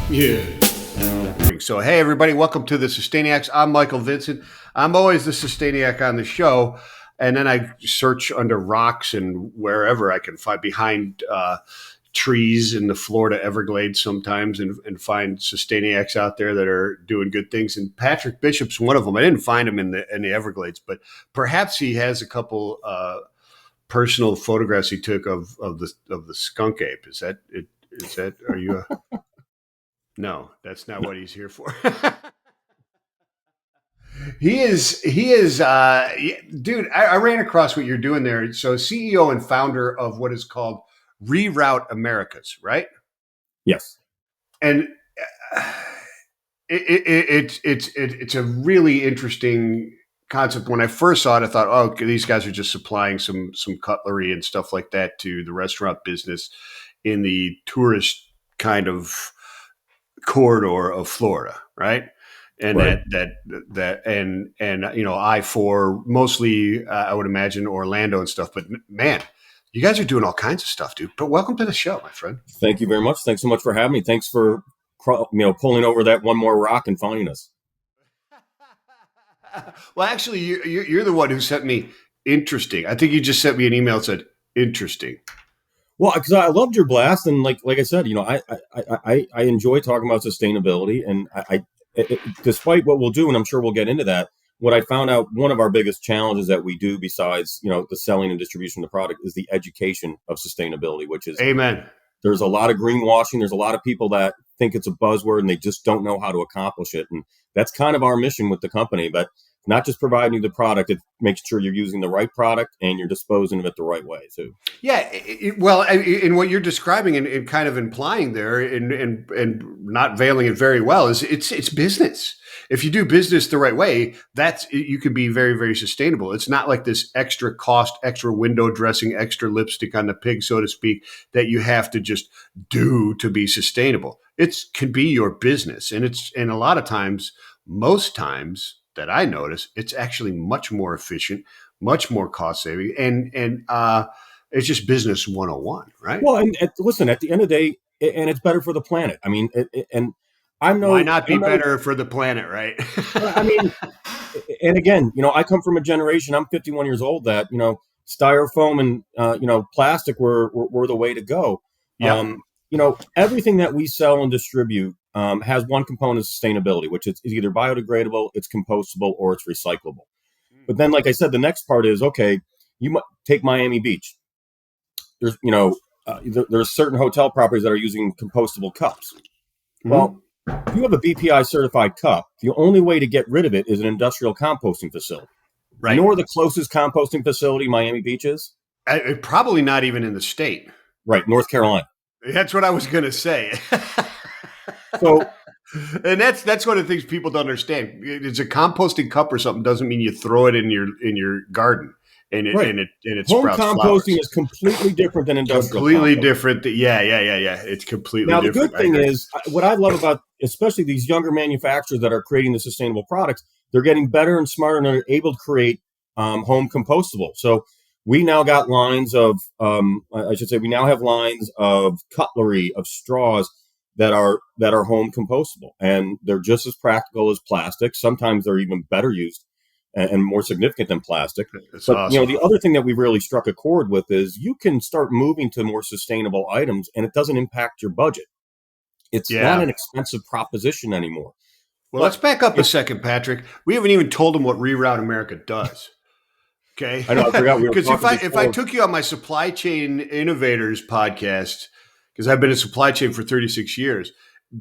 Yeah. So, hey, everybody, welcome to the Sustainiacs. I'm Michael Vincent. I'm always the Sustainiac on the show. And then I search under rocks and wherever I can find behind trees in the Florida Everglades sometimes and find Sustainiacs out there that are doing good things. And Patrick Bishop's one of them. I didn't find him in the Everglades, but perhaps he has a couple personal photographs he took of the skunk ape. Is that it? Is that, are you a... No, that's not what he's here for. He is, dude, I ran across what you're doing there. So CEO and founder of what is called ReRoute Americas, right? Yes. And it's a really interesting concept. When I first saw it, I thought, oh, these guys are just supplying some cutlery and stuff like that to the restaurant business in the tourist kind of corridor of Florida, right? And right. that and you know, I-4 mostly I would imagine Orlando and stuff, but man, you guys are doing all kinds of stuff, dude. But welcome to the show, my friend. Thank you very much. Thanks so much for having me. Thanks for pulling over that one more rock and finding us. Well, actually, you're the one who sent me interesting. I think you just sent me an email that said interesting. Well, because I loved your blast, and like I said, you know, I enjoy talking about sustainability, and despite what we'll do, and I'm sure we'll get into that. What I found out, one of our biggest challenges that we do, besides the selling and distribution of the product, is the education of sustainability, which is amen. There's a lot of greenwashing. There's a lot of people that think it's a buzzword and they just don't know how to accomplish it, and that's kind of our mission with the company. But not just providing you the product, it makes sure you're using the right product and you're disposing of it the right way too. Yeah, well, in what you're describing and kind of implying there, and not veiling it very well, is it's business. If you do business the right way, you can be very, very sustainable. It's not like this extra cost, extra window dressing, extra lipstick on the pig, so to speak, that you have to just do to be sustainable. It can be your business, and a lot of times, most times that I notice, it's actually much more efficient, much more cost saving, and it's just business 101, right? Well, and listen, at the end of the day, and it's better for the planet. I mean, and why not be better for the planet, right? I mean, and again, I come from a generation, I'm 51 years old, that, styrofoam and, plastic were the way to go. Yeah. Everything that we sell and distribute has one component of sustainability, which is either biodegradable, it's compostable, or it's recyclable. But then, like I said, the next part is, okay, you might take Miami Beach. There's, there's certain hotel properties that are using compostable cups. Mm-hmm. Well, if you have a BPI certified cup, the only way to get rid of it is an industrial composting facility. Right. You know where the closest composting facility Miami Beach is? Probably not even in the state. Right, North Carolina. That's what I was going to say. So, and that's one of the things people don't understand. It's a composting cup or something doesn't mean you throw it in your garden and it right. and it home sprouts composting flowers. Is completely different than industrial. Completely composting. Different. Yeah. It's completely now, different. Now the good thing is, what I love about especially these younger manufacturers that are creating the sustainable products, they're getting better and smarter, and they're able to create home compostable. So we now got lines of, we now have lines of cutlery, of straws that are home compostable, and they're just as practical as plastic. Sometimes they're even better used and more significant than plastic. That's but awesome. The other thing that we've really struck a chord with is you can start moving to more sustainable items, and it doesn't impact your budget. It's not an expensive proposition anymore. Well, let's back up a second, Patrick. We haven't even told them what ReRoute America does. Okay, I know. I forgot we were because if I took you on my Supply Chain Innovators podcast, because I've been in supply chain for 36 years,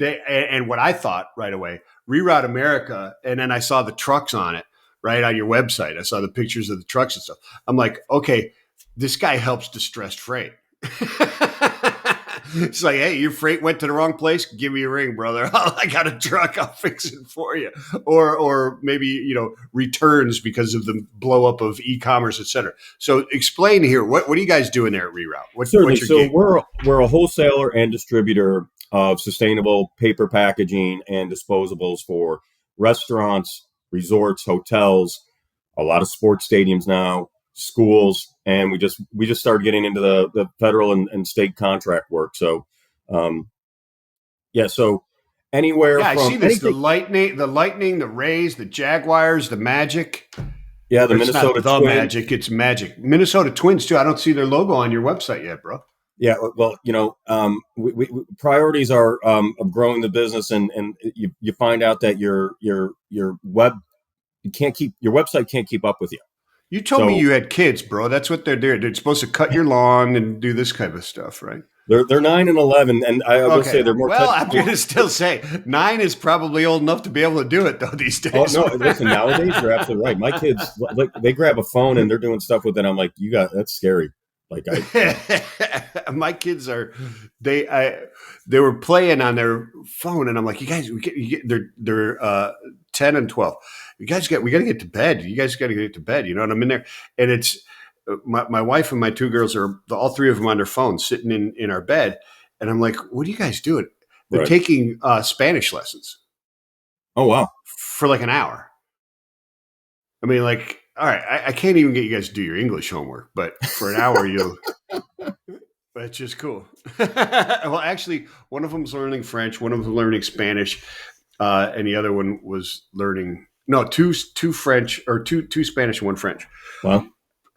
and what I thought right away, ReRoute America, and then I saw the trucks on it, right on your website. I saw the pictures of the trucks and stuff. I'm like, okay, this guy helps distressed freight. It's like, hey, your freight went to the wrong place. Give me a ring, brother. I got a truck. I'll fix it for you. Or maybe, returns because of the blow up of e-commerce, et cetera. So explain here, what are you guys doing there at ReRoute? Certainly. So we're a wholesaler and distributor of sustainable paper packaging and disposables for restaurants, resorts, hotels, a lot of sports stadiums now, schools, and we just started getting into the federal and state contract work. So, so anywhere Yeah, I from see this. anything. The Lightning, the Rays, the Jaguars, the Magic. Yeah, the Or it's not Minnesota the Twins. Magic, it's Magic. Minnesota Twins too. I don't see their logo on your website yet, bro. Yeah, well, priorities are of growing the business, and you find out that your web you can't keep your website can't keep up with you. You told me So you had kids, bro. That's what they're doing. They're supposed to cut your lawn and do this kind of stuff, right? they're 9 and 11, and I will say Okay. they're more Well, touch. I'm going to still say 9 is probably old enough to be able to do it, though, these Oh days. no! Listen, nowadays you're absolutely right. My kids, like, they grab a phone and they're doing stuff with it. I'm like, that's scary. Like My kids are they were playing on their phone, and I'm like, you guys, they're 10 and 12. We got to get to bed. You guys got to get to bed. And I'm in there, and it's my wife and my two girls are all three of them on their phones, sitting in our bed, and I'm like, what are you guys doing? They're right. taking Spanish lessons. Oh wow! For like an hour. I mean, like, all right, I can't even get you guys to do your English homework, but for an hour, that's just cool. Well, actually, one of them's learning French, one of them's learning Spanish, and the other one was learning two French, or two Spanish and one French. Wow.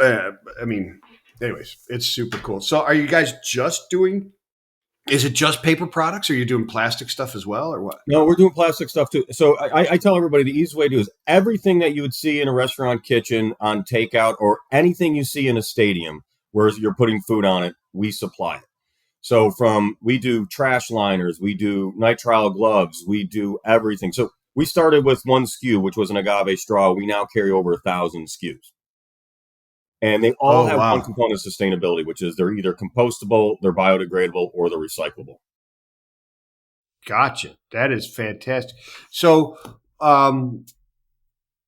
I mean, anyways, it's super cool. So, are you guys just doing? Is it just paper products, or are you doing plastic stuff as well, or what? No, we're doing plastic stuff too. So I tell everybody the easiest way to do is everything that you would see in a restaurant kitchen on takeout, or anything you see in a stadium where you're putting food on it, we supply it. So we do trash liners, we do nitrile gloves, we do everything. So we started with one SKU, which was an agave straw. We now carry over 1,000 SKUs. And they all have one component of sustainability, which is they're either compostable, they're biodegradable, or they're recyclable. Gotcha. That is fantastic. So,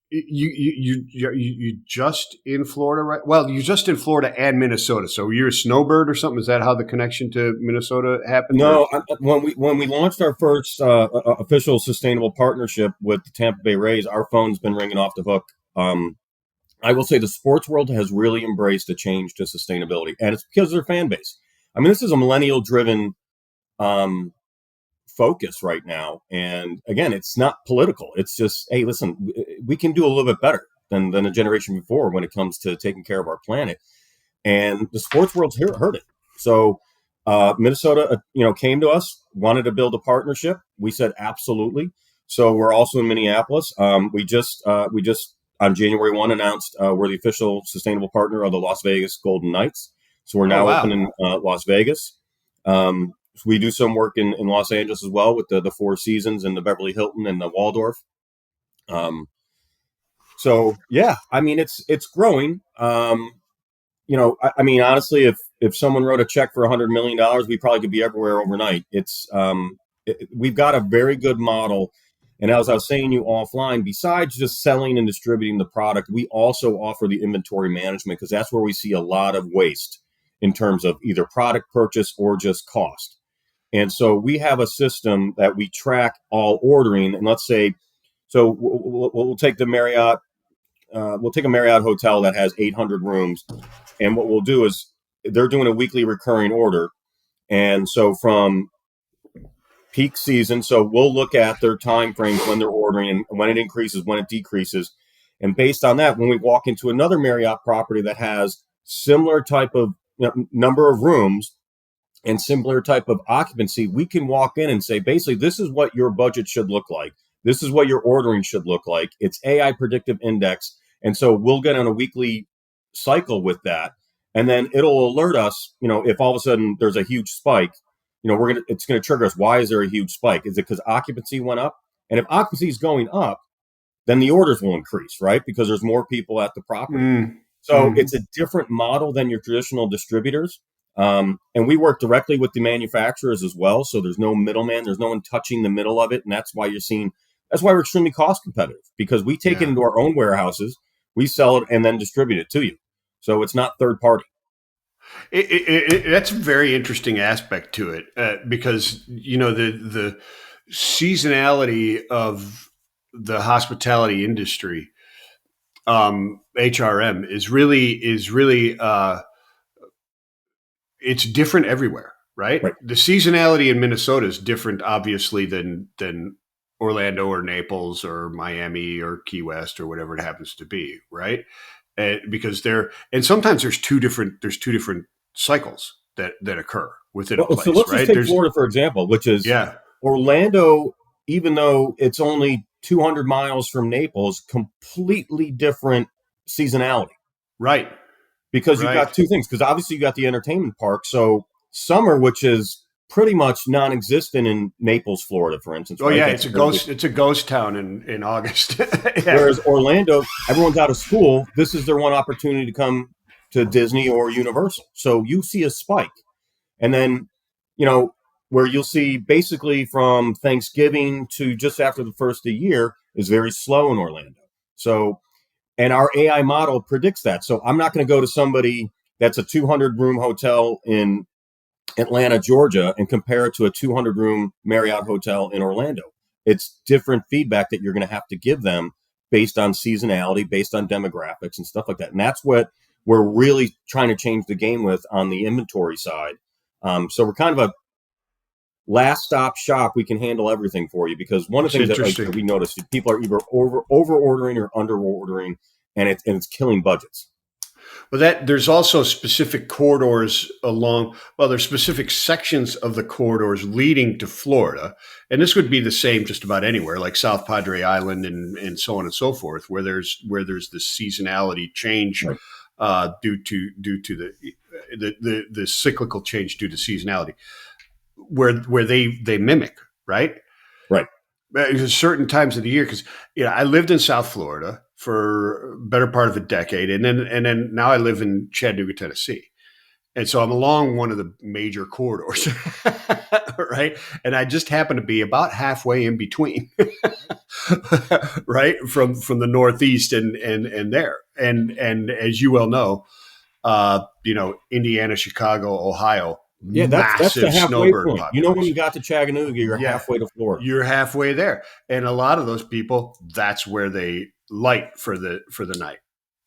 you just in Florida, right? Well, you're just in Florida and Minnesota. So you're a snowbird or something? Is that how the connection to Minnesota happened? No, when we launched our first official sustainable partnership with the Tampa Bay Rays, our phone's been ringing off the hook. I will say the sports world has really embraced a change to sustainability, and it's because of their fan base. I mean, this is a millennial-driven focus right now, and again, it's not political. It's just, hey, listen, we can do a little bit better than a generation before when it comes to taking care of our planet, and the sports world's heard it. So Minnesota, came to us, wanted to build a partnership. We said absolutely. So we're also in Minneapolis. We just on January 1 announced we're the official sustainable partner of the Las Vegas Golden Knights. So we're now open in Las Vegas. So we do some work in Los Angeles as well with the Four Seasons and the Beverly Hilton and the Waldorf. So yeah, I mean it's growing. I mean, honestly, if someone wrote a check for $100 million, we probably could be everywhere overnight. We've got a very good model. And as I was saying to you offline, besides just selling and distributing the product, we also offer the inventory management, because that's where we see a lot of waste in terms of either product purchase or just cost. And so we have a system that we track all ordering. And let's say, so we'll take the Marriott. We'll take a Marriott hotel that has 800 rooms. And what we'll do is they're doing a weekly recurring order. And so from peak season, so we'll look at their time frames when they're ordering and when it increases, when it decreases. And based on that, when we walk into another Marriott property that has similar type of number of rooms and similar type of occupancy, we can walk in and say, basically, this is what your budget should look like. This is what your ordering should look like. It's AI predictive index. And so we'll get on a weekly cycle with that. And then it'll alert us, if all of a sudden there's a huge spike, it's going to trigger us. Why is there a huge spike? Is it because occupancy went up? And if occupancy is going up, then the orders will increase, right? Because there's more people at the property. So it's a different model than your traditional distributors. And we work directly with the manufacturers as well. So there's no middleman. There's no one touching the middle of it. And that's why we're extremely cost competitive, because we take it into our own warehouses, we sell it, and then distribute it to you. So it's not third party. That's a very interesting aspect to it, because the seasonality of the hospitality industry, HRM is really it's different everywhere, right? Right. The seasonality in Minnesota is different, obviously, than Orlando or Naples or Miami or Key West or whatever it happens to be, right? Because and sometimes there's two different cycles that occur within a Well, so place, let's just right? take Florida, for example, which is Yeah, Orlando, even though it's only 200 miles from Naples, completely different seasonality. right, Because you've got right. two things. Because obviously you got the entertainment park. So summer, which is pretty much non-existent in Naples, Florida, for instance, Oh right? yeah, That's it's a where ghost. It's a ghost town in August. Yeah, whereas Orlando, everyone's out of school. This is their one opportunity to come to Disney or Universal. So you see a spike. And then, you know, where you'll see basically from Thanksgiving to just after the first of the year is very slow in Orlando. So, and our AI model predicts that. So I'm not going to go to somebody that's a 200 room hotel in Atlanta, Georgia, and compare it to a 200 room Marriott hotel in Orlando. It's different feedback that you're going to have to give them based on seasonality, based on demographics and stuff like that. And that's what we're really trying to change the game with on the inventory side. So we're kind of a last stop shop. We can handle everything for you because one of it's the things that like, interesting. we noticed is people are either over ordering or under ordering, and it's killing budgets. Well, there's also specific corridors along. Well, there's specific sections of the corridors leading to Florida, and this would be the same just about anywhere, like South Padre Island and so on and so forth, where there's this seasonality change Right. due to the cyclical change due to seasonality, where they mimic, right? Right. There's certain times of the year because I lived in South Florida for a better part of a decade, and then now I live in Chattanooga, Tennessee, and so I'm along one of the major corridors, right? And I just happen to be about halfway in between, right, from the Northeast and there, and as you well know, Indiana, Chicago, Ohio, Yeah, that's the massive halfway snowbird point. You know, when you population. got to Chattanooga, you're Yeah, halfway to Florida. you're halfway there, and a lot of those people, that's where they light for the night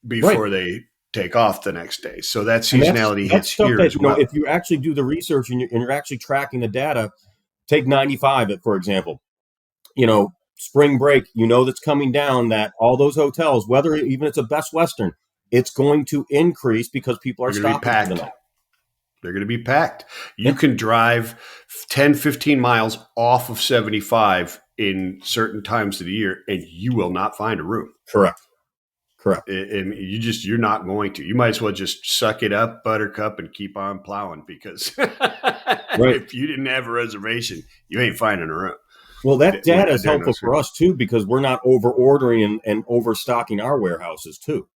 Right. before they take off the next day. So that And that's seasonality that's hits stuff here that, as you know, well. if you actually do the research and you're actually tracking the data, take 95, for example, you know, spring break, that's coming down, that all those hotels, whether even it's a Best Western, it's going to increase because people are They're going to be stopping for the packed. night. They're going to be packed. You Yeah. can drive 10, 15 miles off of 75 in certain times of the year, and you will not find a room. Correct. And you're not going to. You might as well just suck it up, buttercup, and keep on plowing because Right. if you didn't have a reservation, you ain't finding a room. Well, that data is During helpful those for us too, because we're not over ordering and overstocking our warehouses too.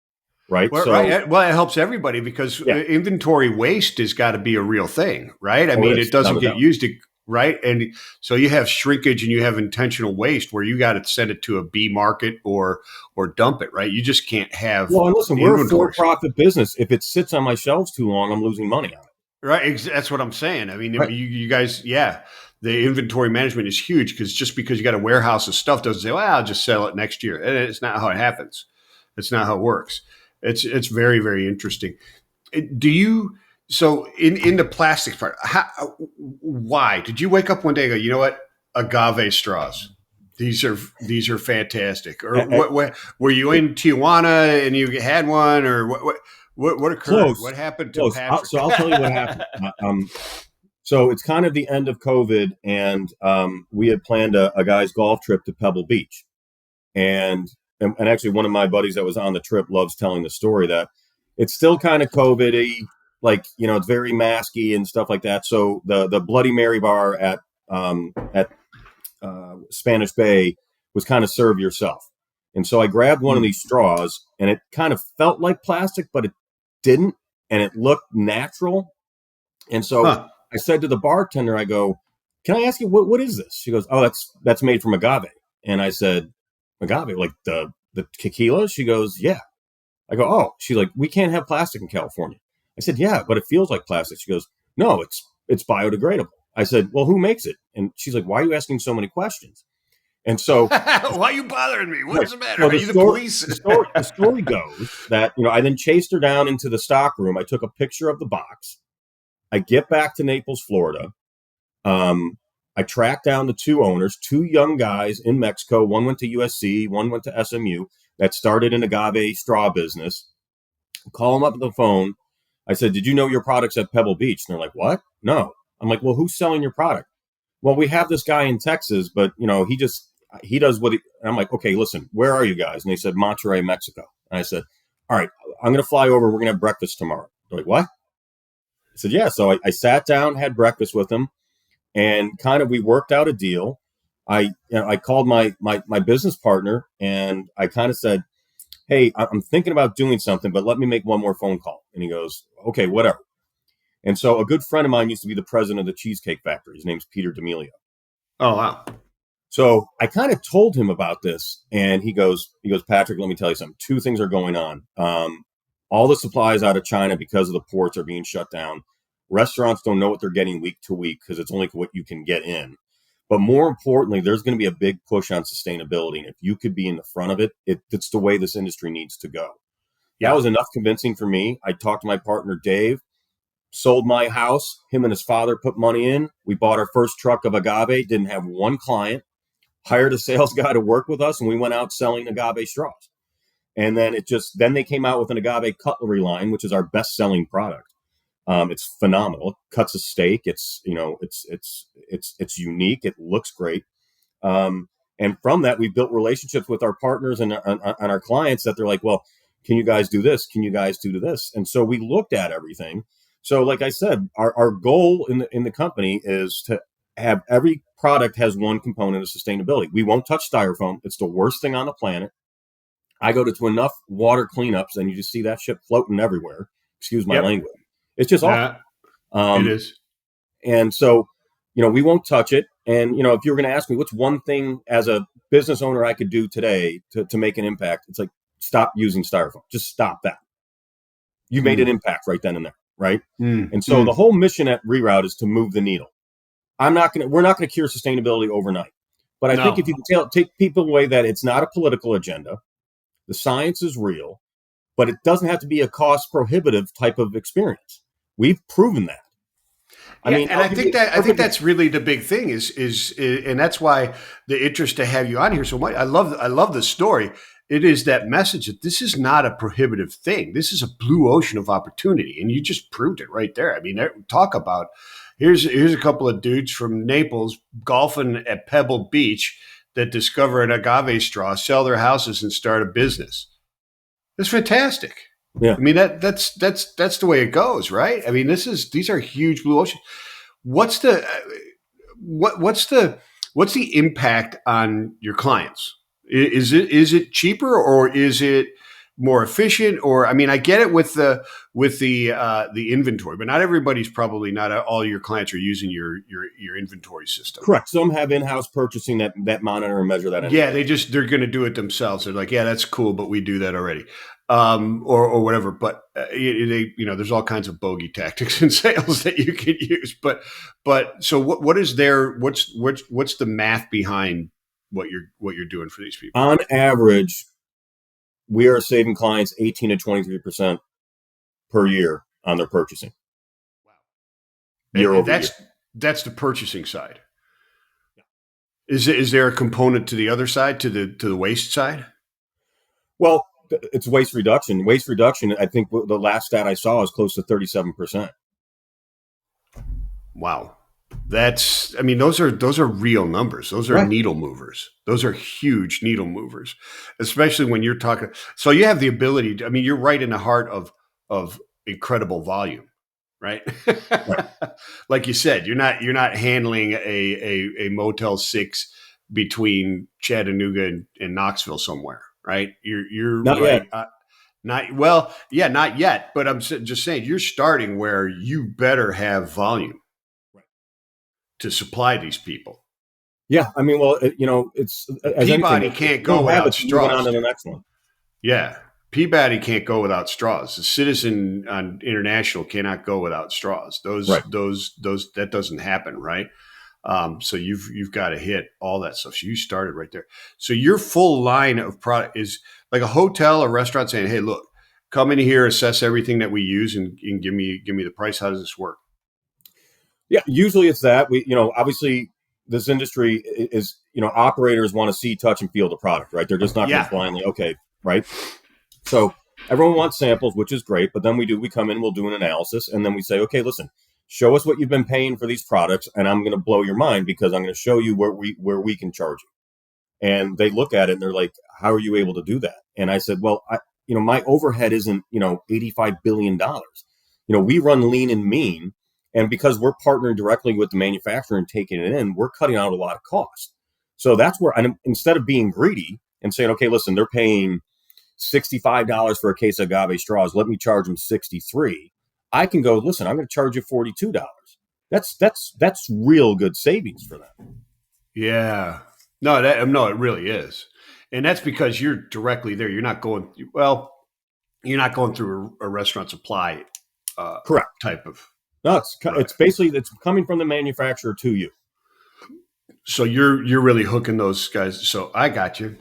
Right. Well, So, right. Well, it helps everybody because yeah. inventory waste has got to be a real thing, right? I Oh, mean, it is, it doesn't without a get doubt. used to, right? And so you have shrinkage and you have intentional waste where you got to send it to a B market or dump it, right? You just can't have Well, and listen, we're a inventory. for-profit business. If it sits on my shelves too long, I'm losing money on it. Right. That's what I'm saying. I mean, Right. you guys, yeah, the inventory management is huge because just because you got a warehouse of stuff doesn't say, well, I'll just sell it next year. And it's not how it happens. It's not how it works. It's very, very interesting. Do you, so in the plastic part, why did you wake up one day and go, you know what? Agave straws. These are fantastic. Or what were you in Tijuana and you had one or what occurred? Close. What happened to Close. Patrick? So I'll tell you what happened. So it's kind of the end of COVID, and we had planned a guy's golf trip to Pebble Beach, and actually one of my buddies that was on the trip loves telling the story that it's still kind of COVID-y, like it's very masky and stuff like that. So the Bloody Mary bar at Spanish Bay was kind of serve yourself, and so I grabbed one of these straws, and it kind of felt like plastic, but it didn't, and it looked natural, and so I said to the bartender, I go, "Can I ask you what is this?" She goes, "Oh, that's made from agave." And I said, "Agave, like the tequila?" She goes, "Yeah." I go, "Oh." She's like, "We can't have plastic in California." I said, "Yeah, but it feels like plastic." She goes, "No, it's biodegradable." I said, "Well, who makes it?" And she's like, "Why are you asking so many questions?" And so, why are you bothering me? What's the matter? so Are you the police? the story goes that I then chased her down into the stock room. I took a picture of the box. I get back to Naples, Florida. I tracked down the two owners, two young guys in Mexico. One went to USC, one went to SMU, that started an agave straw business. Call them up on the phone. I said, "Did you know your product's at Pebble Beach?" And they're like, "What? No." I'm like, "Well, who's selling your product?" "Well, we have this guy in Texas, but he does what he." And I'm like, "Okay, listen, where are you guys?" And they said, "Monterrey, Mexico." And I said, "All right, I'm going to fly over. We're going to have breakfast tomorrow." They're like, "What?" I said, "Yeah." So I sat down, had breakfast with them, and kind of we worked out a deal. I called my business partner, and I kind of said, "Hey, I'm thinking about doing something, but let me make one more phone call." And he goes, "Okay, whatever." And so a good friend of mine used to be the president of the Cheesecake Factory. His name's Peter D'Amelio. Oh, wow. So I kind of told him about this, and he goes, "Patrick, let me tell you something. Two things are going on. All the supplies out of China, because of the ports, are being shut down. Restaurants don't know what they're getting week to week because it's only what you can get in. But more importantly, there's going to be a big push on sustainability. And if you could be in the front of it, it's the way this industry needs to go." Yeah. That was enough convincing for me. I talked to my partner, Dave, sold my house. Him and his father put money in. We bought our first truck of agave, didn't have one client, hired a sales guy to work with us, and we went out selling agave straws. And then then they came out with an agave cutlery line, which is our best selling product. It's phenomenal. It cuts a steak. It's unique. It looks great. And from that, we built relationships with our partners and our clients that they're like, "Well, can you guys do this? Can you guys do this?" And so we looked at everything. So like I said, our goal in the company is to have every product has one component of sustainability. We won't touch styrofoam. It's the worst thing on the planet. I go to enough water cleanups and you just see that shit floating everywhere. Excuse my language. It's just awful. It is. And so, we won't touch it. And, if you were going to ask me what's one thing as a business owner I could do today to make an impact, it's like, stop using styrofoam. Just stop that. You made an impact right then and there. Right. And so the whole mission at ReRoute is to move the needle. We're not going to cure sustainability overnight. But I think if you can take people away that it's not a political agenda, the science is real, but it doesn't have to be a cost prohibitive type of experience. We've proven that. I think that's really the big thing is and that's why the interest to have you on here so much. I love the story. It is that message that this is not a prohibitive thing. This is a blue ocean of opportunity, and you just proved it right there. I mean, talk about here's a couple of dudes from Naples golfing at Pebble Beach that discover an agave straw, sell their houses, and start a business. It's fantastic. Yeah. I mean, that's the way it goes, right? I mean, these are huge blue oceans. What's the impact on your clients? Is it cheaper or is it more efficient? Or I mean, I get it with the inventory, but not everybody's probably not all your clients are using your inventory system. Correct. Some have in-house purchasing that monitor and measure that. Anyway. Yeah, they're going to do it themselves. They're like, yeah, that's cool, but we do that already. Or whatever. But there's all kinds of bogey tactics in sales that you can use. But so what's the math behind what you're doing for these people? On average, we are saving clients 18 to 23% per year on their purchasing. Wow. Year over year. That's the purchasing side. Is there a component to the other side, to the waste side? Well, it's waste reduction. Waste reduction, I think the last stat I saw is close to 37%. Wow. Those are real numbers. Those are needle movers. Those are huge needle movers, especially when you're talking. So you have the ability to, you're right in the heart of incredible volume, right? Like you said, you're not handling a Motel 6 between Chattanooga and Knoxville somewhere, right? You're not right. Yet. Not yet. But I'm just saying you're starting where you better have volume to supply these people. Yeah, it's Peabody can't go without straws. On to the next one. Yeah, Peabody can't go without straws. The Citizen on International cannot go without straws. Those that doesn't happen, right? So you've got to hit all that stuff. So you started right there. So your full line of product is like a hotel or restaurant saying, "Hey, look, come in here, assess everything that we use, and give me the price. How does this work?" Yeah, usually it's that. Obviously this industry is, operators want to see, touch, and feel the product, right? They're just not going to Yeah. blindly, okay, right? So everyone wants samples, which is great, but then we come in, we'll do an analysis, and then we say, okay, listen, show us what you've been paying for these products, and I'm going to blow your mind because I'm going to show you where we can charge you. And they look at it and they're like, how are you able to do that? And I said, well, my overhead isn't, $85 billion. We run lean and mean. And because we're partnering directly with the manufacturer and taking it in, we're cutting out a lot of cost. So that's where, and instead of being greedy and saying, okay, listen, they're paying $65 for a case of agave straws, let me charge them 63. I can go, listen, I'm going to charge you $42. That's real good savings for them. Yeah. No, it really is. And that's because you're directly there. You're not going, well, you're not going through a restaurant supply Correct. type of. No, Right. it's basically, it's coming from the manufacturer to you. So you're really hooking those guys. So I got you.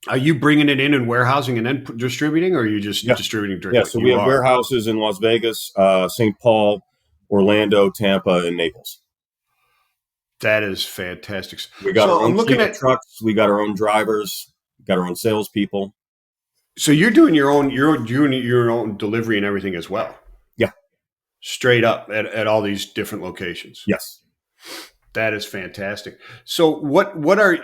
Are you bringing it in and warehousing and then distributing, or are you just Yeah. distributing Yeah. directly? So we You have are. warehouses in Las Vegas, St. Paul, Orlando, Tampa, and Naples. That is fantastic. We got So our I'm own looking fleet of at. trucks. We got our own drivers. We got our own salespeople. So you're doing your own. You're doing your own delivery and everything as well. Yeah. Straight up at all these different locations. Yes. That is fantastic. So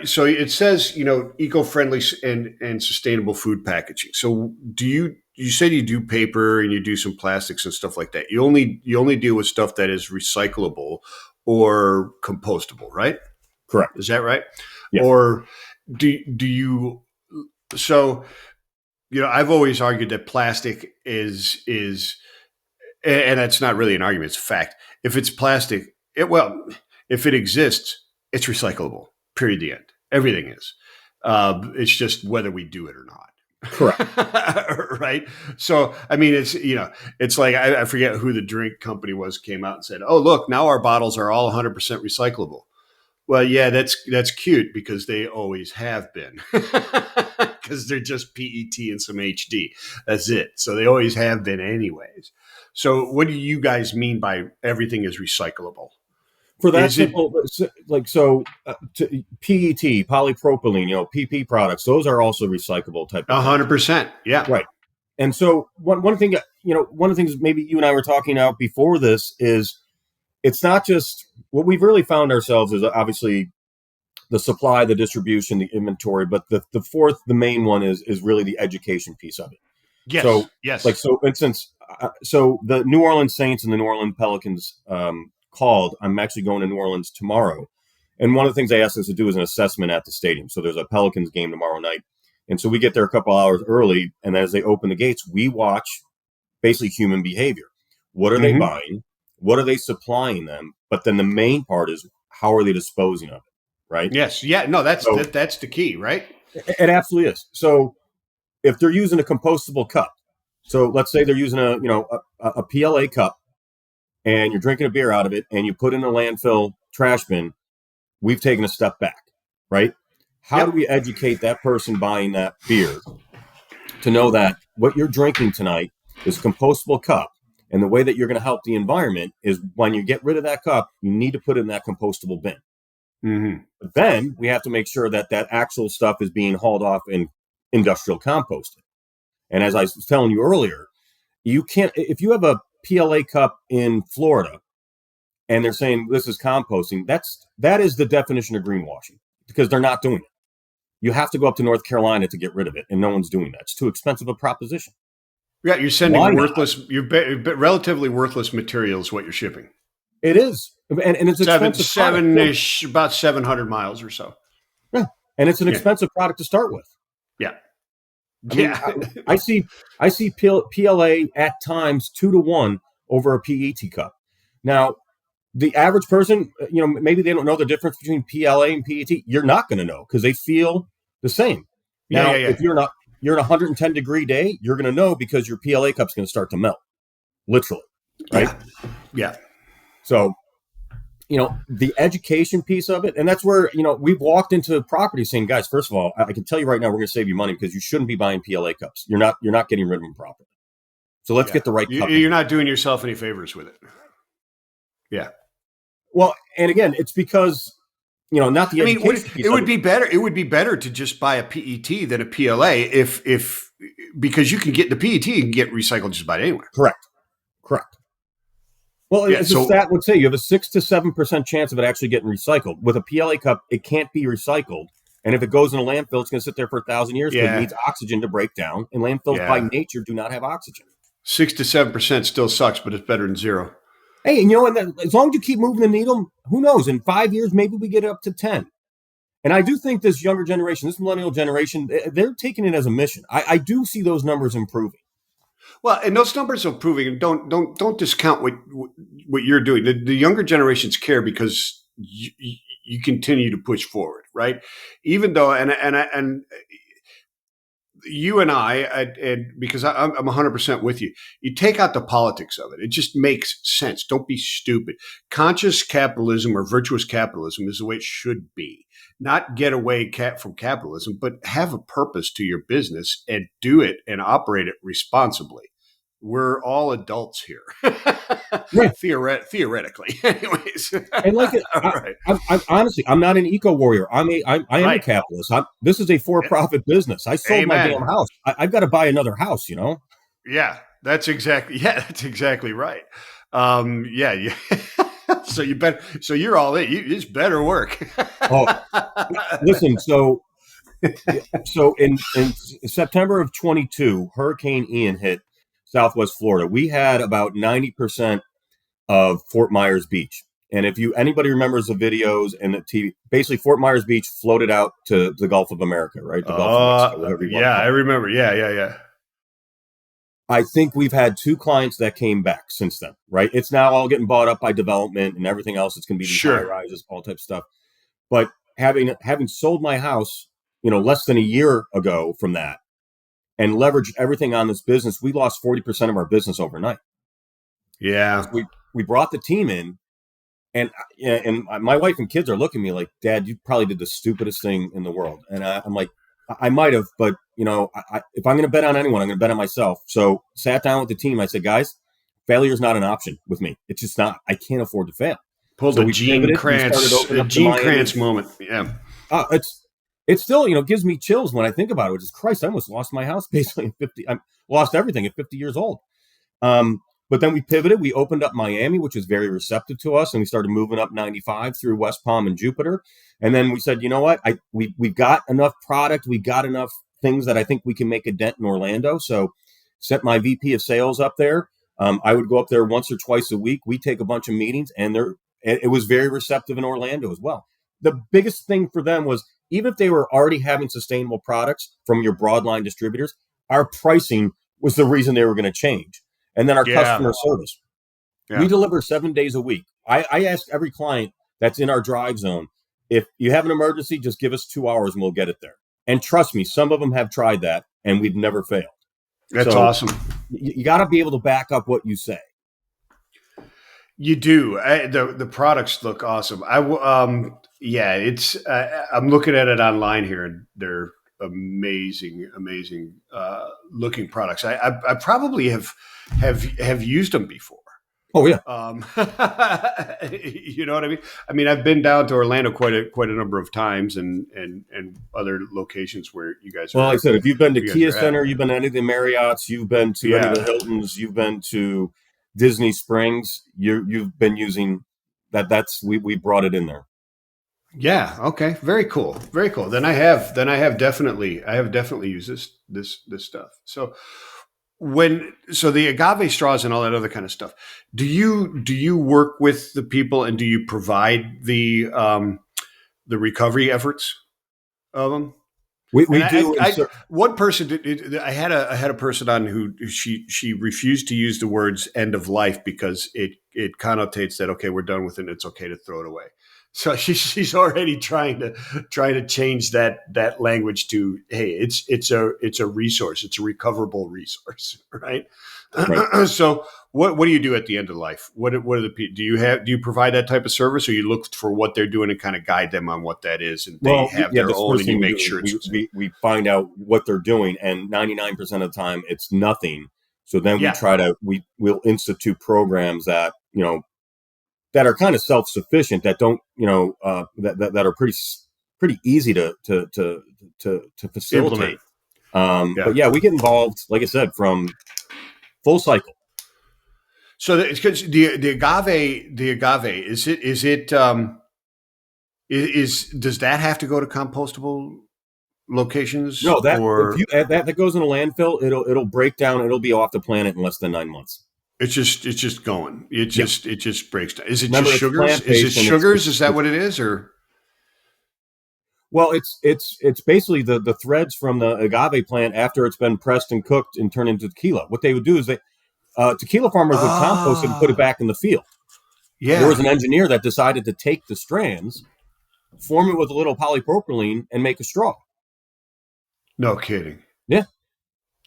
so it says, eco-friendly and sustainable food packaging. So you said you do paper and you do some plastics and stuff like that. You only deal with stuff that is recyclable or compostable, right? Correct. Is that right? Yes. Or do you so I've always argued that plastic is and that's not really an argument, it's a fact. If it's plastic, if it exists, it's recyclable. Period. The end. Everything is. It's just whether we do it or not. Correct. Right. So, I mean, it's like, I forget who the drink company came out and said, oh, look, now our bottles are all 100% recyclable. Well, yeah, that's cute because they always have been because they're just PET and some HD. That's it. So they always have been anyways. So what do you guys mean by everything is recyclable? For that Is it simple, PET, polypropylene, PP products, those are also recyclable type of things. 100%? Yeah. Right. And so one thing, one of the things maybe you and I were talking about before this is it's not just what we've really found ourselves is obviously the supply, the distribution, the inventory, but the main one is really the education piece of it. Yes. So, yes. for instance, so the New Orleans Saints and the New Orleans Pelicans called. I'm actually going to New Orleans tomorrow. And one of the things they asked us to do is an assessment at the stadium. So there's a Pelicans game tomorrow night. And so we get there a couple hours early. And as they open the gates, we watch basically human behavior. What are they buying? What are they supplying them? But then the main part is how are they disposing of it? Right? Yes. Yeah. No, that's the key, right? It absolutely is. So if they're using a compostable cup, so let's say they're using a PLA cup and you're drinking a beer out of it and you put in a landfill trash bin, we've taken a step back, right? How do we educate that person buying that beer to know that what you're drinking tonight is a compostable cup? And the way that you're going to help the environment is when you get rid of that cup, you need to put it in that compostable bin. Mm-hmm. But then we have to make sure that actual stuff is being hauled off and industrial composted. And as I was telling you earlier, you can't, if you have a PLA cup in Florida and they're saying this is composting, that is the definition of greenwashing because they're not doing it. You have to go up to North Carolina to get rid of it, and no one's doing that. It's too expensive a proposition. Yeah, you're sending relatively worthless materials. What you're shipping? It is, and it's expensive. About 700 miles or so. Yeah, and it's an expensive product to start with. Yeah, I mean, I see PLA at times 2-to-1 over a PET cup. Now, the average person, maybe they don't know the difference between PLA and PET. You're not going to know because they feel the same. Now, if you're in a 110-degree day, you're going to know because your PLA cup's going to start to melt, literally, right? Yeah. So, the education piece of it, and that's where, we've walked into properties saying, guys, first of all, I can tell you right now, we're going to save you money because you shouldn't be buying PLA cups. You're not getting rid of them properly. So let's get the right cup. You're not doing yourself any favors with it. Yeah. Well, and again, it's because, not the education piece it of would be better. It would be better to just buy a PET than a PLA if because you can get the PET, you can get recycled just about anywhere. Correct. Well, Yeah. as the stat would say, you have a 6 to 7% chance of it actually getting recycled. With a PLA cup, it can't be recycled. And if it goes in a landfill, it's going to sit there for 1,000 years because it needs oxygen to break down. And landfills by nature do not have oxygen. 6 to 7% still sucks, but it's better than zero. Hey, and as long as you keep moving the needle, who knows? In 5 years, maybe we get it up to 10. And I do think this younger generation, this millennial generation, they're taking it as a mission. I do see those numbers improving. Well, and those numbers are improving, and don't discount what you're doing. The younger generations care because you continue to push forward, right? Even though, and you and I, and because I'm 100% with you, you take out the politics of it. It just makes sense. Don't be stupid. Conscious capitalism or virtuous capitalism is the way it should be. Not get away from capitalism, but have a purpose to your business and do it and operate it responsibly. We're all adults here, Yeah. theoretically. Anyways, and honestly, I'm not an eco warrior. I am a capitalist. This is a for-profit business. I sold my damn house. I've got to buy another house. Yeah, that's exactly right. Yeah. So you're all in. It's better work. Listen. So in September of 22, Hurricane Ian hit Southwest Florida. We had about 90% of Fort Myers Beach. And if anybody remembers the videos and the TV, basically Fort Myers Beach floated out to the Gulf of America, right? The Gulf of Mexico, I remember. Yeah. I think we've had 2 clients that came back since then, right? It's now all getting bought up by development and everything else. It's going to be these high rises, all type of stuff. But having sold my house, less than a year ago from that, and leveraged everything on this business, we lost 40% of our business overnight. Yeah. So we brought the team in, and my wife and kids are looking at me like, Dad, you probably did the stupidest thing in the world. And I'm like, I might have, but if I'm going to bet on anyone, I'm going to bet on myself. So sat down with the team. I said, guys, failure is not an option with me. It's just not. I can't afford to fail. Pulled the Gene Kranz moment. Yeah. It still, gives me chills when I think about it, which is, Christ, I almost lost my house basically at 50. I lost everything at 50 years old. But then we pivoted. We opened up Miami, which was very receptive to us. And we started moving up 95 through West Palm and Jupiter. And then we said, you know what? We've got enough product. We got enough things that I think we can make a dent in Orlando. So set my VP of sales up there. I would go up there once or twice a week. We take a bunch of meetings, and it was very receptive in Orlando as well. The biggest thing for them was, even if they were already having sustainable products from your broadline distributors, our pricing was the reason they were going to change. And then our customer service. Yeah. We deliver 7 days a week. I ask every client that's in our drive zone, if you have an emergency, just give us 2 hours and we'll get it there. And trust me, some of them have tried that and we've never failed. That's awesome. You got to be able to back up what you say. You do. The products look awesome. It's. I'm looking at it online here, and they're amazing looking products. I probably have used them before. Oh yeah. You know what I mean? I mean, I've been down to Orlando quite a number of times, and other locations where you guys. Well, like I said, if you've been to Kia Center, you've been to any of the Marriotts, you've been to any of the Hiltons, you've been to Disney Springs, you've been using that. We brought it in there. Yeah. Okay. Very cool. Very cool. Then I have definitely used this stuff. So the agave straws and all that other kind of stuff, do you work with the people, and do you provide the recovery efforts of them? We do. One person I had a person on who she refused to use the words end of life because it connotates that, okay, we're done with it and it's okay to throw it away. So she's already trying to change that language to, hey, it's a resource, it's a recoverable resource, right? So what do you do at the end of life? What are do you provide that type of service, or you look for what they're doing and kind of guide them on what that is, and they have their own, and you make sure we find out what they're doing, and 99% of the time it's nothing. So then we'll institute programs that that are kind of self-sufficient, that don't, that are pretty easy to facilitate. Implement. But yeah, we get involved, like I said, from full cycle. So it's because the agave does that have to go to compostable locations? No, that or if that goes in a landfill, it'll break down. It'll be off the planet in less than 9 months. it's just going. It just breaks down. Is it Remember, just it's sugars? Is it plant-based and sugars? Is that what it is? Or well, it's basically the threads from the agave plant after it's been pressed and cooked and turned into tequila. What they would do is tequila farmers would compost it and put it back in the field. Yeah. There was an engineer that decided to take the strands, form it with a little polypropylene, and make a straw. No kidding. Yeah.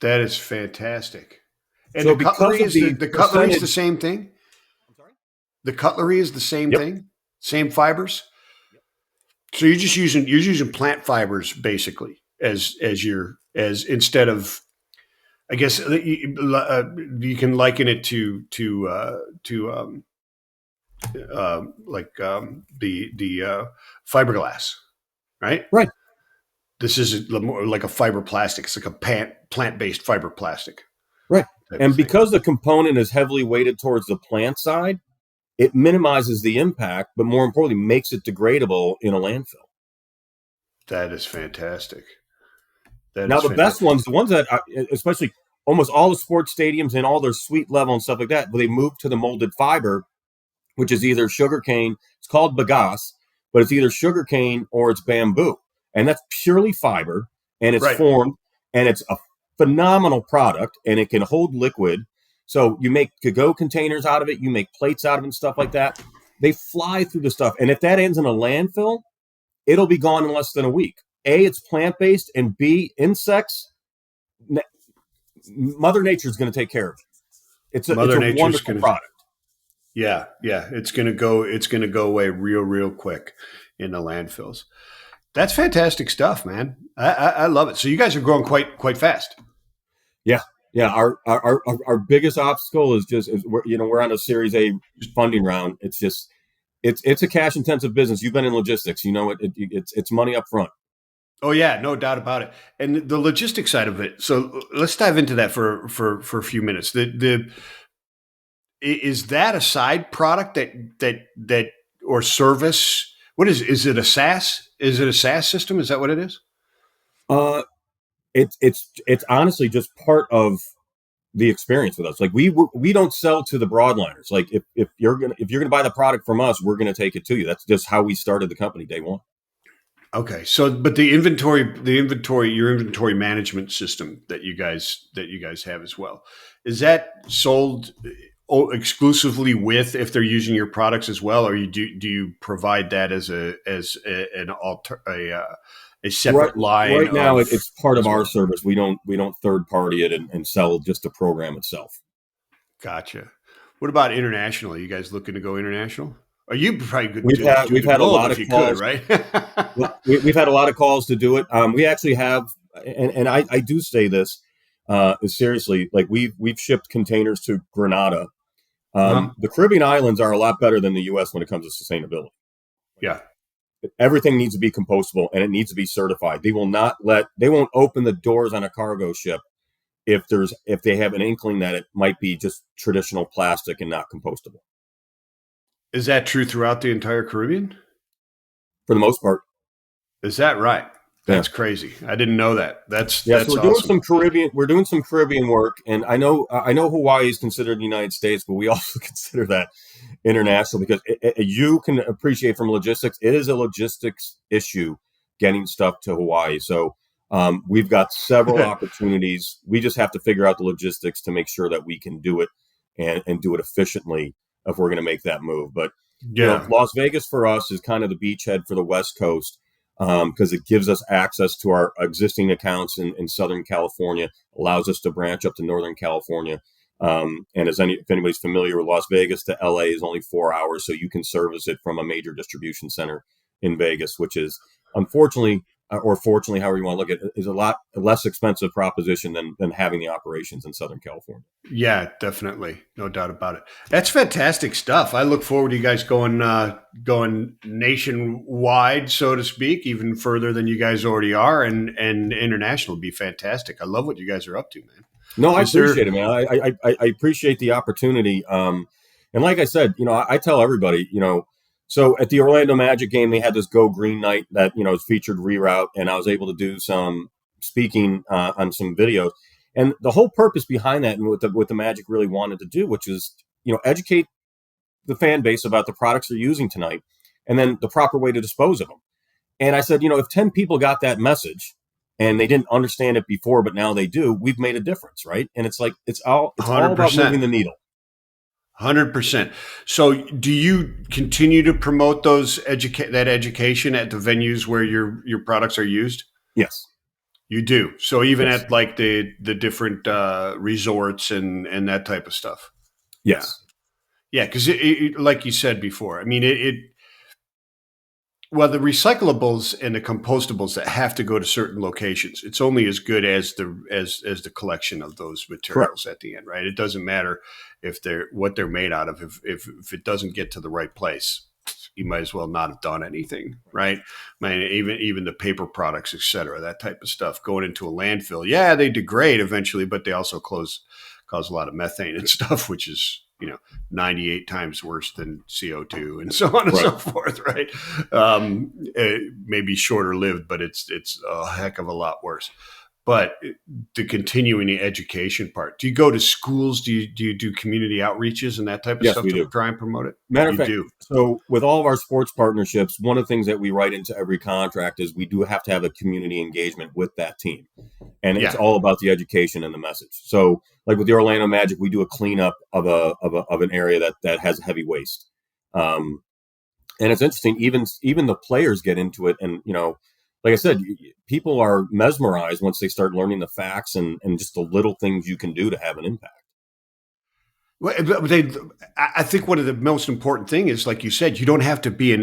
That is fantastic. And So the cutlery is the cutlery is the same thing? I'm sorry? The cutlery is the same thing? Same fibers? Yep. So you're using plant fibers basically as instead of, I guess you can liken it to the fiberglass, right? Right. This is more like a fiber plastic. It's like a plant-based fiber plastic. Right. And because the component is heavily weighted towards the plant side, it minimizes the impact, but more importantly, makes it degradable in a landfill. That is fantastic. Best ones, the ones that are, especially almost all the sports stadiums and all their suite level and stuff like that, they move to the molded fiber, which is either sugarcane. It's called bagasse, but it's either sugarcane or it's bamboo. And that's purely fiber, and it's formed, and it's a phenomenal product, and it can hold liquid. So you make to-go containers out of it, you make plates out of it and stuff like that. They fly through the stuff. And if that ends in a landfill, it'll be gone in less than a week. A, it's plant-based, and B, insects, Mother Nature's going to take care of it. It's a wonderful product. Yeah. It's going to go away real quick in the landfills. That's fantastic stuff, man. I love it. So you guys are growing quite fast. Yeah. Our biggest obstacle is we're on a Series A funding round. It's a cash intensive business. You've been in logistics, it's money up front. Oh yeah, no doubt about it. And the logistics side of it. So let's dive into that for a few minutes. Is that a side product that or service? What is it? A SaaS? Is it a SaaS system? Is that what it is? It's honestly just part of the experience with us. Like we don't sell to the broadliners. Like if you're gonna buy the product from us, we're gonna take it to you. That's just how we started the company day one. Okay, so but your inventory management system that you guys have as well, is that sold exclusively with if they're using your products as well, or do you provide that as a separate line? Right now, it's part of our service. We don't third party it and sell just the program itself. Gotcha. What about international? Are you guys looking to go international? Are you probably good? We've had a lot of calls, right? We've had a lot of calls to do it. We actually have, and I do say this seriously. Like we've shipped containers to Grenada. The Caribbean islands are a lot better than the U.S. when it comes to sustainability. Yeah. Everything needs to be compostable and it needs to be certified. They won't open the doors on a cargo ship if they have an inkling that it might be just traditional plastic and not compostable. Is that true throughout the entire Caribbean? For the most part. Is that right? That's crazy. I didn't know that. That's so we're awesome. doing some Caribbean work, and I know Hawaii is considered the United States, but we also consider that international because you can appreciate from logistics. It is a logistics issue getting stuff to Hawaii. So we've got several opportunities. We just have to figure out the logistics to make sure that we can do it and do it efficiently if we're going to make that move. But Las Vegas for us is kind of the beachhead for the West Coast. Because it gives us access to our existing accounts in Southern California, allows us to branch up to Northern California. And if anybody's familiar with Las Vegas to LA is only 4 hours, so you can service it from a major distribution center in Vegas, which is unfortunately or fortunately, however you want to look at it, is a lot less expensive proposition than having the operations in Southern California. Yeah, definitely. No doubt about it. That's fantastic stuff. I look forward to you guys going nationwide, so to speak, even further than you guys already are, and international would be fantastic. I love what you guys are up to, man. No, I appreciate it, man. I appreciate the opportunity. And like I said, I tell everybody, so at the Orlando Magic game, they had this Go Green night that, featured ReRoute, and I was able to do some speaking on some videos. And the whole purpose behind that and what the Magic really wanted to do, which is, educate the fan base about the products they're using tonight and then the proper way to dispose of them. And I said, if 10 people got that message and they didn't understand it before, but now they do, we've made a difference, right? And it's like, it's all about moving the needle. 100%. So do you continue to promote that education at the venues where your products are used? Yes. You do. So even at like the different resorts and that type of stuff. Yes. Yeah. Cause it like you said before, I mean, well, the recyclables and the compostables that have to go to certain locations, it's only as good as the collection of those materials at the end, right? It doesn't matter if what they're made out of. If it doesn't get to the right place, you might as well not have done anything, right? I mean, even the paper products, et cetera, that type of stuff going into a landfill. Yeah, they degrade eventually, but they also cause a lot of methane and stuff, which is 98 times worse than CO2 and so on and so forth, right? It may be shorter lived, but it's a heck of a lot worse. But the continuing the education part, do you go to schools? Do you do community outreaches and that type of stuff to try and promote it? Matter of fact, so with all of our sports partnerships, one of the things that we write into every contract is we do have to have a community engagement with that team. And it's all about the education and the message. So like with the Orlando Magic, we do a cleanup of an area that has heavy waste. And it's interesting, even the players get into it. And, like I said, people are mesmerized once they start learning the facts and just the little things you can do to have an impact. Well, I think one of the most important thing is, like you said, you don't have to be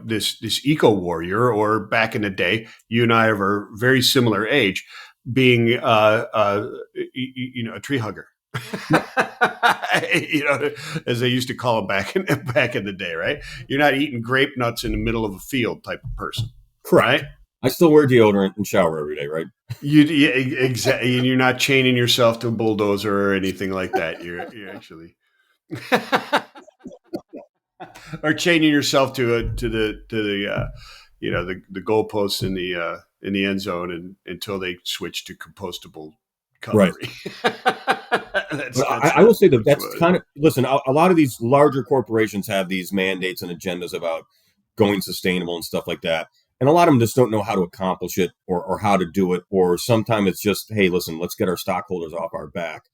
this eco warrior, or back in the day, you and I are a very similar age, being a tree hugger, as they used to call them back in the day, right? You're not eating grape nuts in the middle of a field type of person, correct? Right? I still wear deodorant and shower every day, right? Exactly. You're not chaining yourself to a bulldozer or anything like that. You're actually, or chaining yourself to the goalposts in the end zone until they switch to compostable cutlery. Right. I will say that's kind of, listen, a lot of these larger corporations have these mandates and agendas about going sustainable and stuff like that. And a lot of them just don't know how to accomplish it or how to do it. Or sometimes it's just, hey, listen, let's get our stockholders off our back.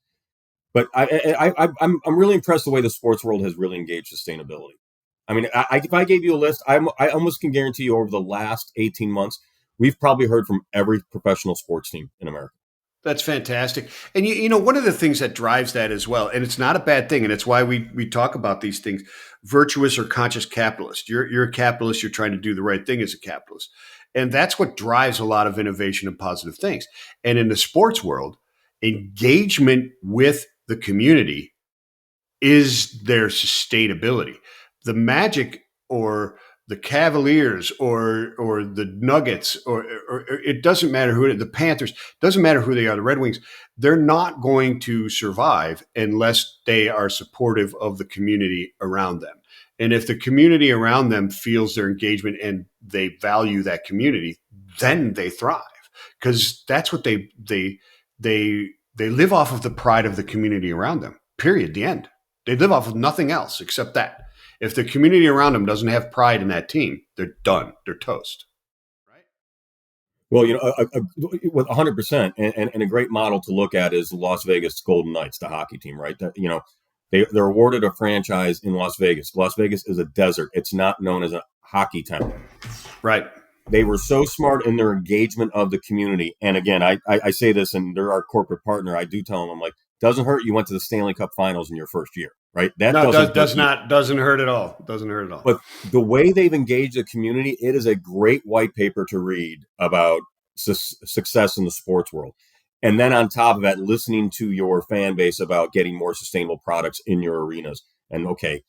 But I'm really impressed the way the sports world has really engaged sustainability. I mean, if I gave you a list, I almost can guarantee you over the last 18 months, we've probably heard from every professional sports team in America. That's fantastic. And, one of the things that drives that as well, and it's not a bad thing, and it's why we talk about these things, virtuous or conscious capitalist. You're a capitalist. You're trying to do the right thing as a capitalist. And that's what drives a lot of innovation and positive things. And in the sports world, engagement with the community is their sustainability. The Magic or the Cavaliers or the Nuggets or it doesn't matter who, the Panthers, doesn't matter who they are, the Red Wings, they're not going to survive unless they are supportive of the community around them. And if the community around them feels their engagement and they value that community, then they thrive, because that's what they live off of, the pride of the community around them. Period. The end. They live off of nothing else except that. If the community around them doesn't have pride in that team, they're done. They're toast. Right? Well, 100%. And a great model to look at is Las Vegas Golden Knights, the hockey team, right? They're awarded a franchise in Las Vegas. Las Vegas is a desert. It's not known as a hockey town. Right. They were so smart in their engagement of the community. And again, I say this, and they're our corporate partner. I do tell them, I'm like, doesn't hurt you went to the Stanley Cup Finals in your first year. right? That No, doesn't hurt you. doesn't hurt at all. Doesn't hurt at all. But the way they've engaged the community, it is a great white paper to read about success in the sports world. And then on top of that, listening to your fan base about getting more sustainable products in your arenas. And okay,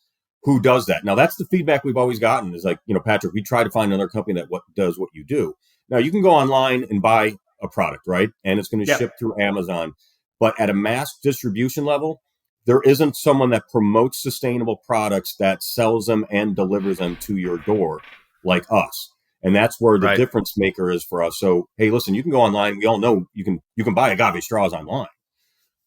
who does that? Now, that's the feedback we've always gotten is like, Patrick, we try to find another company that does what you do. Now, you can go online and buy a product, right? And it's going to ship through Amazon. But at a mass distribution level, there isn't someone that promotes sustainable products that sells them and delivers them to your door like us. And that's where the difference maker is for us. So, hey, listen, you can go online. We all know you can buy agave straws online.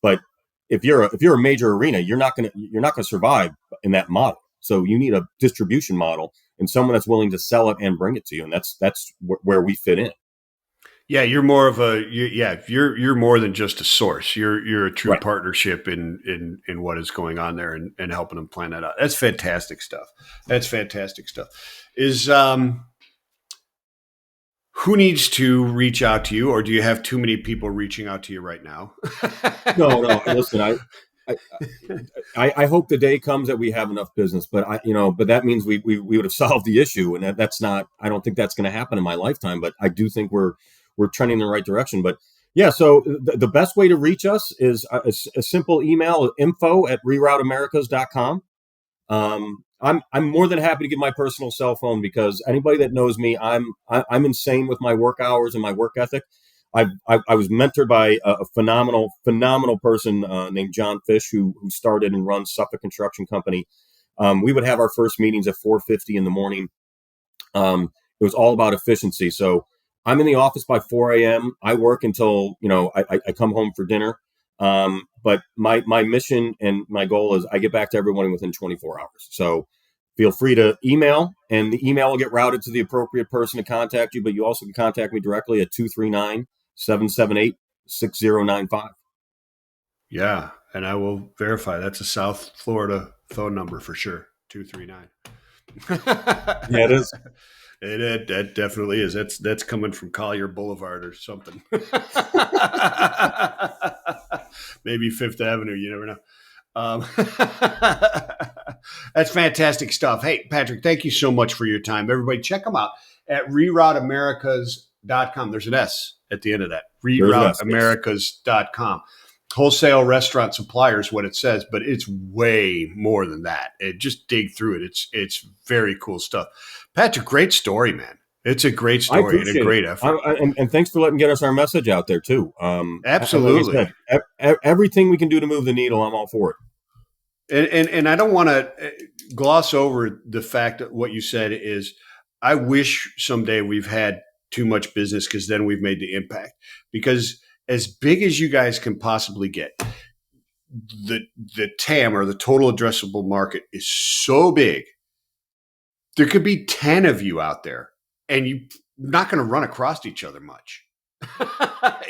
But if you're a major arena, you're not going to survive in that model. So you need a distribution model and someone that's willing to sell it and bring it to you. And that's where we fit in. Yeah, you're more of you're more than just a source. You're a true partnership in what is going on there and helping them plan that out. That's fantastic stuff. Is who needs to reach out to you, or do you have too many people reaching out to you right now? No. Listen, I hope the day comes that we have enough business, but but that means we would have solved the issue, and that's not. I don't think that's going to happen in my lifetime, but I do think we're trending in the right direction. But yeah, so the best way to reach us is a simple email, info@ReRouteAmericas.com. I'm more than happy to give my personal cell phone because anybody that knows me, I'm insane with my work hours and my work ethic. I was mentored by a phenomenal person named John Fish, who started and runs Suffolk Construction Company. We would have our first meetings at 4:50 in the morning. It was all about efficiency. So I'm in the office by 4 a.m. I work until I come home for dinner. But my mission and my goal is I get back to everyone within 24 hours. So feel free to email, and the email will get routed to the appropriate person to contact you. But you also can contact me directly at 239-778-6095. Yeah, and I will verify that's a South Florida phone number for sure. 239. Yeah, it is. That definitely is. That's coming from Collier Boulevard or something. Maybe Fifth Avenue. You never know. That's fantastic stuff. Hey, Patrick, thank you so much for your time. Everybody, check them out at ReRouteAmericas.com. There's an S at the end of that. ReRouteAmericas.com. Wholesale restaurant suppliers, what it says, but it's way more than that. Just dig through it. It's very cool stuff. Patrick, great story, man. It's a great story and a great effort. And thanks for letting get us our message out there too. Absolutely. Like I said, everything we can do to move the needle, I'm all for it. And I don't want to gloss over the fact that what you said is I wish someday we've had too much business because then we've made the impact. Because as big as you guys can possibly get, the TAM or the total addressable market is so big. There could be 10 of you out there and you're not going to run across each other much.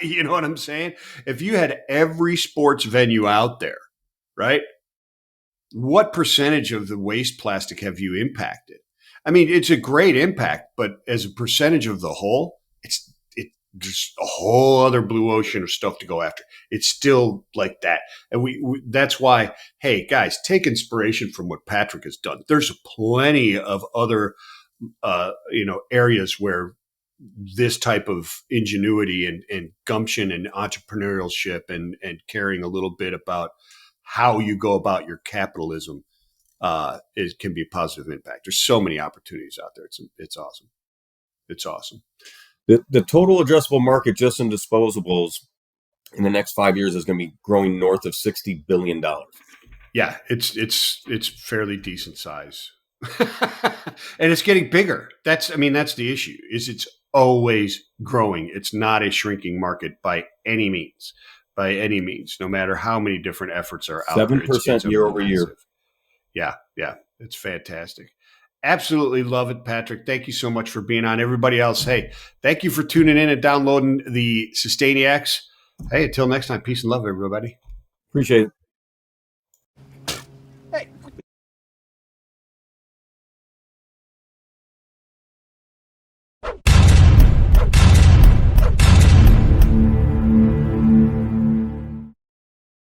You know what I'm saying? If you had every sports venue out there, right? What percentage of the waste plastic have you impacted? I mean, it's a great impact, but as a percentage of the whole, it's just a whole other blue ocean of stuff to go after. It's still like that. And we that's why, hey, guys, take inspiration from what Patrick has done. There's plenty of other, areas where this type of ingenuity and gumption and entrepreneurship and caring a little bit about how you go about your capitalism can be a positive impact. There's so many opportunities out there. It's awesome. It's awesome. The total addressable market just in disposables in the next 5 years is going to be growing north of $60 billion. Yeah, it's fairly decent size. And it's getting bigger. That's the issue. It's always growing. It's not a shrinking market by any means. No matter how many different efforts are out there. 7% year over year. Yeah. It's fantastic. Absolutely love it, Patrick. Thank you so much for being on. Everybody else, hey, thank you for tuning in and downloading the Sustainiacs. Hey, until next time, peace and love, everybody. Appreciate it.